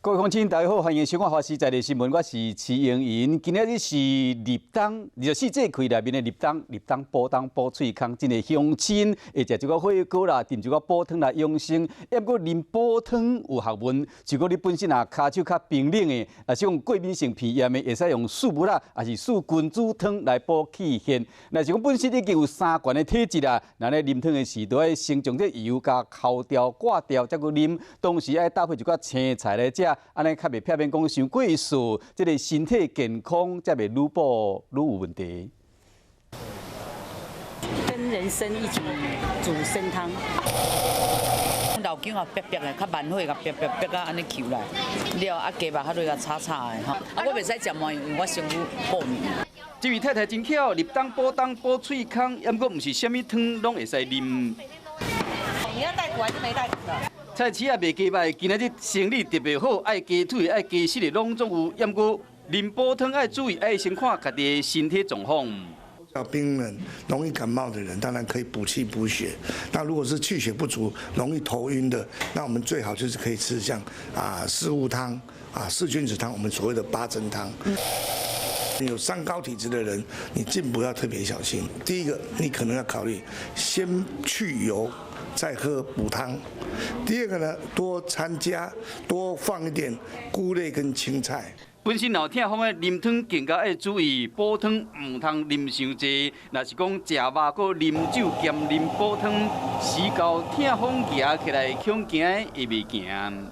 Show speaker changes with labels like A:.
A: 各位乡亲，大家好，欢迎收看《华视在地新闻》，我是齐莹莹。今日是立冬，24节气内面的立冬补冬补喙空，真个乡亲会食一个火锅啦，炖一个补汤来养生。要不过啉补汤有学问，如果你本身骹手较冰冷的，也是用过敏性鼻炎的，会使用树木啦，也是树菌子汤来补气血。若是讲本身已经有3悬的体质啦，那咧啉汤的时，都要先将这油甲抠掉、挂掉，再去啉。同时爱搭配一寡青菜来食。安尼较袂避免讲伤过素，即个身体健康才袂愈补愈有问题。
B: 跟人参一起煮参汤，老姜啊，煸煸的，较慢火甲煸到安尼扣来，了啊鸡肉较落甲炒炒的吼。啊，我袂使食糜，因为我身躯过敏。
A: 这位太太真巧，立冬补冬补喙空，毋过毋是啥物汤拢会使啉。
B: 你要带骨还是没带骨的？
A: 菜市也袂鸡歹，今仔日生理特别好，爱鸡腿、爱鸡翅的拢总有。毋过啉补汤爱注意，爱先看家己的身体状况。
C: 较冰冷、容易感冒的人，当然可以补气补血。那如果是气血不足、容易头晕的，那我们最好就是可以吃像四物汤、四君子汤，我们所谓的八珍汤。你有三高体质的人，你进补要特别小心。第一个，你可能要考虑先去油，再喝补汤。第二个呢，多放一点菇类跟青菜。
A: 本身老痛风的啉汤更加要注意，补汤唔通啉伤济。若是讲食肉佮啉酒兼啉补汤，时到痛风行起来，恐惊会袂行。